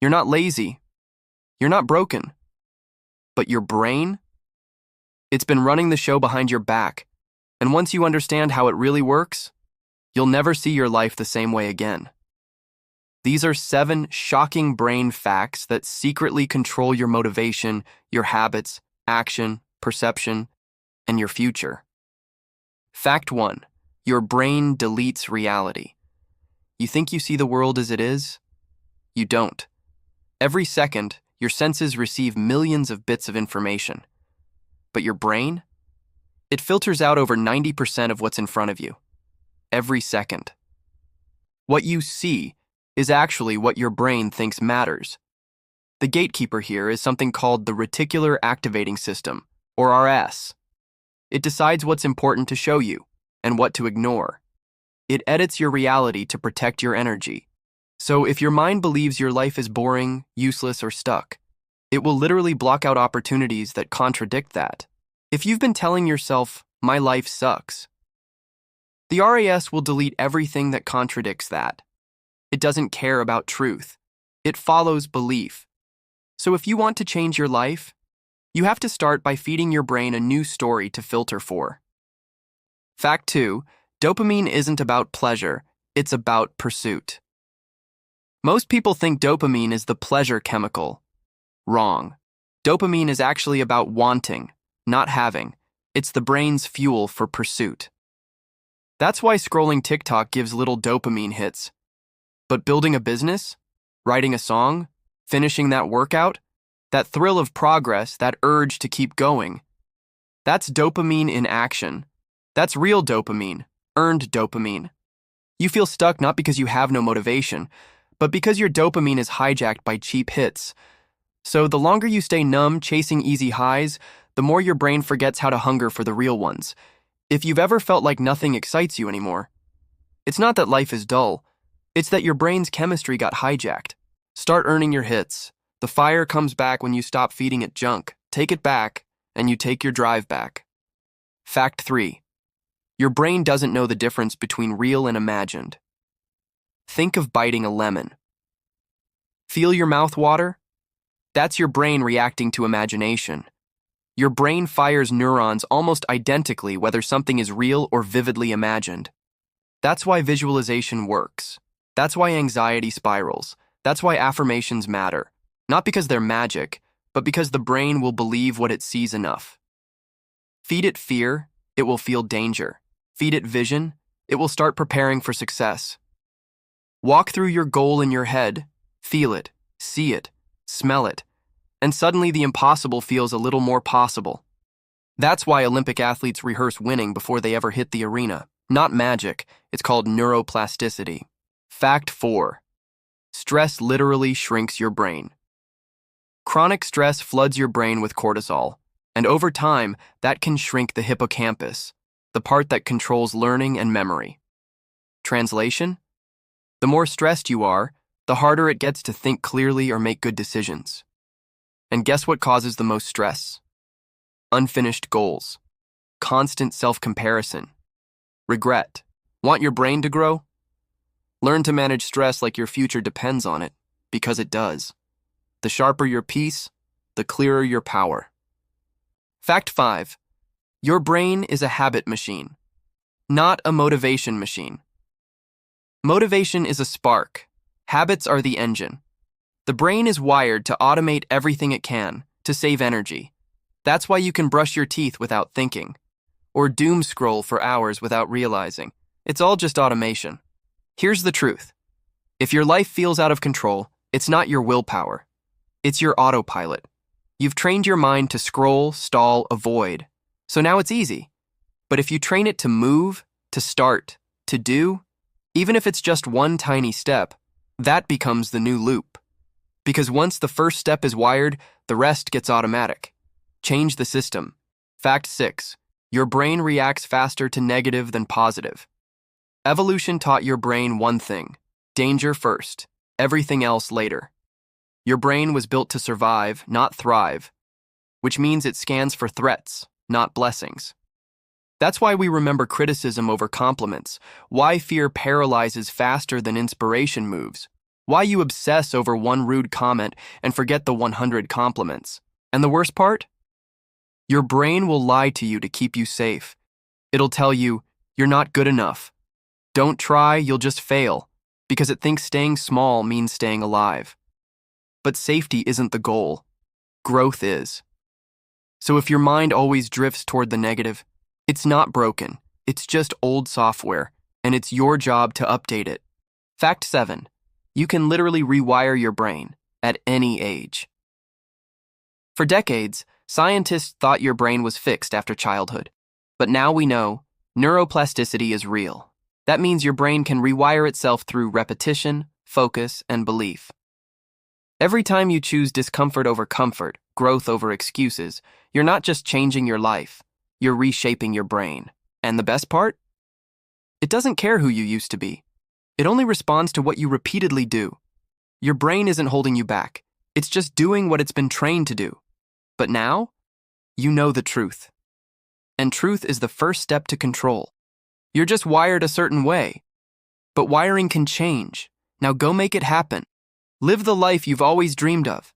You're not lazy. You're not broken. But your brain? It's been running the show behind your back, and once you understand how it really works, you'll never see your life the same way again. These are 7 shocking brain facts that secretly control your motivation, your habits, action, perception, and your future. Fact 1. Your brain deletes reality. You think you see the world as it is? You don't. Every second, your senses receive millions of bits of information. But your brain? It filters out over 90% of what's in front of you. Every second. What you see is actually what your brain thinks matters. The gatekeeper here is something called the Reticular Activating System, or RS. It decides what's important to show you and what to ignore. It edits your reality to protect your energy. So if your mind believes your life is boring, useless, or stuck, it will literally block out opportunities that contradict that. If you've been telling yourself, "My life sucks," the RAS will delete everything that contradicts that. It doesn't care about truth. It follows belief. So if you want to change your life, you have to start by feeding your brain a new story to filter for. Fact 2, dopamine isn't about pleasure, it's about pursuit. Most people think dopamine is the pleasure chemical. Wrong. Dopamine is actually about wanting, not having. It's the brain's fuel for pursuit. That's why scrolling TikTok gives little dopamine hits. But building a business, writing a song, finishing that workout, that thrill of progress, that urge to keep going, that's dopamine in action. That's real dopamine, earned dopamine. You feel stuck not because you have no motivation, but because your dopamine is hijacked by cheap hits. So the longer you stay numb chasing easy highs, the more your brain forgets how to hunger for the real ones. If you've ever felt like nothing excites you anymore, it's not that life is dull. It's that your brain's chemistry got hijacked. Start earning your hits. The fire comes back when you stop feeding it junk. Take it back, and you take your drive back. Fact 3. Your brain doesn't know the difference between real and imagined. Think of biting a lemon. Feel your mouth water? That's your brain reacting to imagination. Your brain fires neurons almost identically whether something is real or vividly imagined. That's why visualization works. That's why anxiety spirals. That's why affirmations matter. Not because they're magic, but because the brain will believe what it sees enough. Feed it fear, it will feel danger. Feed it vision, it will start preparing for success. Walk through your goal in your head, feel it, see it, smell it, and suddenly the impossible feels a little more possible. That's why Olympic athletes rehearse winning before they ever hit the arena. Not magic, it's called neuroplasticity. Fact 4. Stress literally shrinks your brain. Chronic stress floods your brain with cortisol, and over time, that can shrink the hippocampus, the part that controls learning and memory. Translation? The more stressed you are, the harder it gets to think clearly or make good decisions. And guess what causes the most stress? Unfinished goals, constant self-comparison, regret. Want your brain to grow? Learn to manage stress like your future depends on it, because it does. The sharper your peace, the clearer your power. Fact 5. Your brain is a habit machine, not a motivation machine. Motivation is a spark. Habits are the engine. The brain is wired to automate everything it can, to save energy. That's why you can brush your teeth without thinking, or doom scroll for hours without realizing. It's all just automation. Here's the truth. If your life feels out of control, it's not your willpower. It's your autopilot. You've trained your mind to scroll, stall, avoid. So now it's easy. But if you train it to move, to start, to do, even if it's just one tiny step, that becomes the new loop. Because once the first step is wired, the rest gets automatic. Change the system. Fact 6. Your brain reacts faster to negative than positive. Evolution taught your brain one thing: danger first, everything else later. Your brain was built to survive, not thrive, which means it scans for threats, not blessings. That's why we remember criticism over compliments, why fear paralyzes faster than inspiration moves, Why you obsess over one rude comment and forget the 100 compliments. And the worst part? Your brain will lie to you to keep you safe. It'll tell you, you're not good enough. Don't try, you'll just fail, because it thinks staying small means staying alive. But safety isn't the goal. Growth is. So if your mind always drifts toward the negative, it's not broken. It's just old software, and it's your job to update it. Fact 7. You can literally rewire your brain at any age. For decades, scientists thought your brain was fixed after childhood. But now we know neuroplasticity is real. That means your brain can rewire itself through repetition, focus, and belief. Every time you choose discomfort over comfort, growth over excuses, you're not just changing your life, you're reshaping your brain. And the best part? It doesn't care who you used to be. It only responds to what you repeatedly do. Your brain isn't holding you back. It's just doing what it's been trained to do. But now, you know the truth. And truth is the first step to control. You're just wired a certain way. But wiring can change. Now go make it happen. Live the life you've always dreamed of.